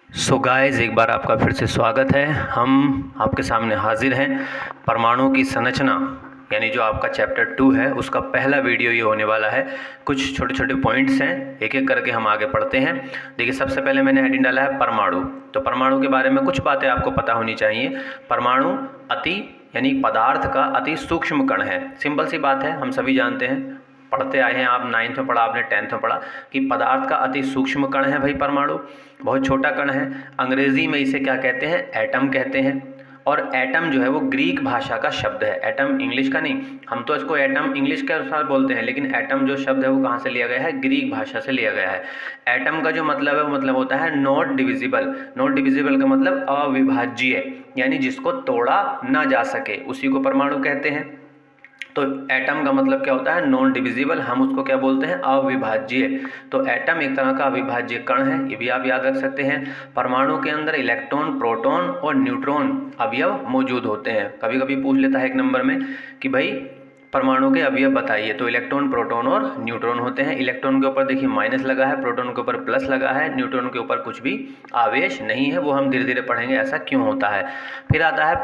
So guys, एक बार आपका फिर से स्वागत है। हम आपके सामने हाजिर हैं। परमाणु की संरचना यानी जो आपका चैप्टर 2 है उसका पहला वीडियो ये होने वाला है। कुछ छोटे छोटे पॉइंट्स हैं, एक एक करके हम आगे पढ़ते हैं। देखिए, सबसे पहले मैंने हेडिंग डाला है परमाणु। तो परमाणु के बारे में कुछ बातें आपको पता होनी चाहिए। परमाणु अति यानी पदार्थ का अति सूक्ष्म कण है। सिंपल सी बात है, हम सभी जानते हैं, पढ़ते आए हैं। आप 9th में पढ़ा, आपने 10th में पढ़ा कि पदार्थ का अति सूक्ष्म कण है भाई परमाणु। बहुत छोटा कण है। अंग्रेजी में इसे क्या कहते हैं? एटम कहते हैं। और एटम जो है वो ग्रीक भाषा का शब्द है। एटम इंग्लिश का नहीं, हम तो इसको एटम इंग्लिश के अनुसार बोलते हैं, लेकिन एटम जो शब्द है वो कहाँ से लिया गया है? ग्रीक भाषा से लिया गया है। एटम का जो मतलब है वो मतलब होता है नॉट डिविजिबल। नॉट डिविजिबल का मतलब अविभाज्य, यानी जिसको तोड़ा ना जा सके, उसी को परमाणु कहते हैं। तो एटम का मतलब क्या होता है? Non divisible. हम उसको क्या बोलते हैं? अविभाज्य। तो एटम एक तरह का अविभाज्य कण है, ये भी आप याद रख सकते हैं। परमाणु के अंदर इलेक्ट्रॉन, प्रोटॉन और न्यूट्रॉन अवयव मौजूद होते हैं। कभी कभी पूछ लेता है एक नंबर में कि भाई परमाणु के अवयव बताइए, तो इलेक्ट्रॉन, प्रोटॉन और न्यूट्रॉन होते हैं। इलेक्ट्रॉन के ऊपर देखिए माइनस लगा है, प्रोटॉन के ऊपर प्लस लगा है, न्यूट्रॉन के ऊपर कुछ भी आवेश नहीं है। वो हम धीरे धीरे पढ़ेंगे ऐसा क्यों होता है। फिर आता है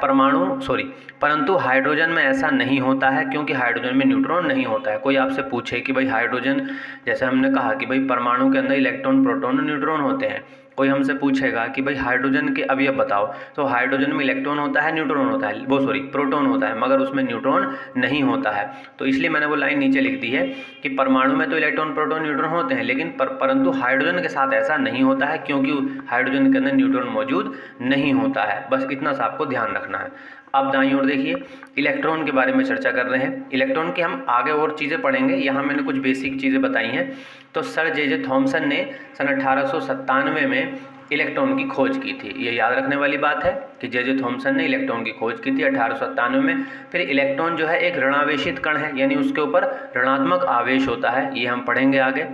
परंतु हाइड्रोजन में ऐसा नहीं होता है, क्योंकि हाइड्रोजन में न्यूट्रॉन नहीं होता है। कोई आपसे पूछे कि भाई हाइड्रोजन, जैसे हमने कहा कि भाई परमाणु के अंदर इलेक्ट्रॉन, प्रोटॉन और न्यूट्रॉन होते हैं। कोई हमसे पूछेगा कि भाई हाइड्रोजन के अवयव बताओ, तो हाइड्रोजन में इलेक्ट्रॉन होता है, न्यूट्रॉन होता है, प्रोटॉन होता है, मगर उसमें न्यूट्रॉन नहीं होता है। तो इसलिए मैंने वो लाइन नीचे लिख दी है कि परमाणु में तो इलेक्ट्रॉन, प्रोटॉन, न्यूट्रॉन होते हैं, लेकिन परंतु हाइड्रोजन के साथ ऐसा नहीं होता है, क्योंकि हाइड्रोजन के अंदर न्यूट्रॉन मौजूद नहीं होता है। बस इतना सा आपको ध्यान रखना है। अब दाईं ओर देखिए, इलेक्ट्रॉन के बारे में चर्चा कर रहे हैं। इलेक्ट्रॉन की हम आगे और चीज़ें पढ़ेंगे, यहाँ मैंने कुछ बेसिक चीज़ें बताई हैं। तो सर जे थॉमसन ने सन 1897 में इलेक्ट्रॉन की खोज की थी। ये याद रखने वाली बात है कि जे थॉमसन ने इलेक्ट्रॉन की खोज की थी 1897 में। फिर इलेक्ट्रॉन जो है एक ऋणावेशित कण है, यानी उसके ऊपर ऋणात्मक आवेश होता है, ये हम पढ़ेंगे आगे।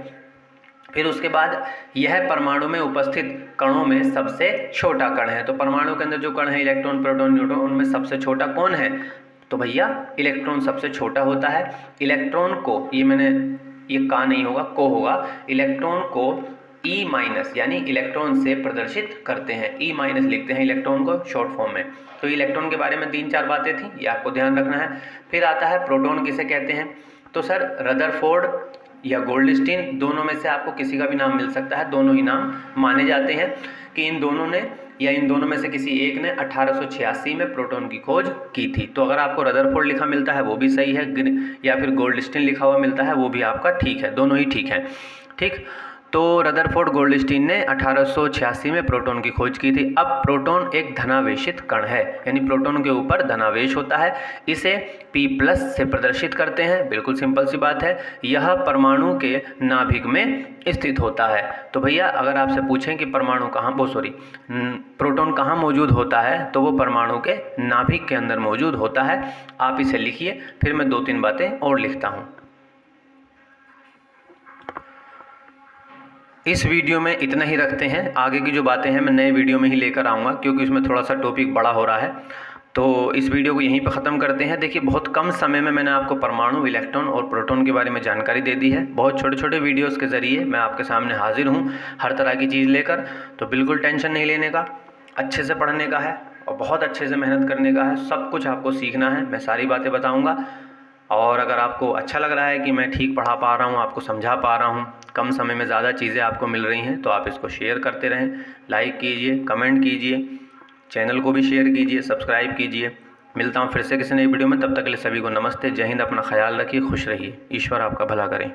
फिर उसके बाद यह परमाणु में उपस्थित कणों में सबसे छोटा कण है। तो परमाणु के अंदर जो कण है, इलेक्ट्रॉन, प्रोटॉन, न्यूट्रॉन, उनमें सबसे छोटा कौन है? तो भैया इलेक्ट्रॉन सबसे छोटा होता है। इलेक्ट्रॉन को, ये का नहीं होगा, को होगा। इलेक्ट्रॉन को E माइनस यानी इलेक्ट्रॉन से प्रदर्शित करते हैं। E माइनस लिखते हैं इलेक्ट्रॉन को शॉर्ट फॉर्म में। तो इलेक्ट्रॉन के बारे में 3-4 बातें थी, ये आपको ध्यान रखना है। फिर आता है प्रोटॉन किसे कहते हैं। तो सर रदरफोर्ड या गोल्डस्टीन, दोनों में से आपको किसी का भी नाम मिल सकता है। दोनों ही नाम माने जाते हैं कि इन दोनों में से किसी एक ने 1886 में प्रोटॉन की खोज की थी। तो अगर आपको रदरफोर्ड लिखा मिलता है वो भी सही है, या फिर गोल्डस्टीन लिखा हुआ मिलता है वो भी आपका ठीक है, दोनों ही ठीक है। ठीक, तो रदरफोर्ड गोल्डस्टीन ने 1886 में प्रोटॉन की खोज की थी। अब प्रोटॉन एक धनावेशित कण है, यानी प्रोटॉन के ऊपर धनावेश होता है। इसे P+ से प्रदर्शित करते हैं। बिल्कुल सिंपल सी बात है। यह परमाणु के नाभिक में स्थित होता है। तो भैया अगर आपसे पूछें कि प्रोटॉन कहाँ मौजूद होता है, तो वो परमाणु के नाभिक के अंदर मौजूद होता है। आप इसे लिखिए, फिर मैं 2-3 बातें और लिखता हूँ। इस वीडियो में इतना ही रखते हैं। आगे की जो बातें हैं मैं नए वीडियो में ही लेकर आऊँगा, क्योंकि उसमें थोड़ा सा टॉपिक बड़ा हो रहा है। तो इस वीडियो को यहीं पर ख़त्म करते हैं। देखिए, बहुत कम समय में मैंने आपको परमाणु, इलेक्ट्रॉन और प्रोटॉन के बारे में जानकारी दे दी है। बहुत छोटे छोटे वीडियोस के ज़रिए मैं आपके सामने हाजिर हूँ हर तरह की चीज़ लेकर। तो बिल्कुल टेंशन नहीं लेने का, अच्छे से पढ़ने का है और बहुत अच्छे से मेहनत करने का है। सब कुछ आपको सीखना है, मैं सारी बातें बताऊँगा। और अगर आपको अच्छा लग रहा है कि मैं ठीक पढ़ा पा रहा हूँ, आपको समझा पा रहा हूँ, कम समय में ज़्यादा चीज़ें आपको मिल रही हैं, तो आप इसको शेयर करते रहें, लाइक कीजिए, कमेंट कीजिए, चैनल को भी शेयर कीजिए, सब्सक्राइब कीजिए। मिलता हूँ फिर से किसी नई वीडियो में। तब तक के लिए सभी को नमस्ते, जय हिंद। अपना ख्याल रखिए, खुश रहिए, ईश्वर आपका भला करें।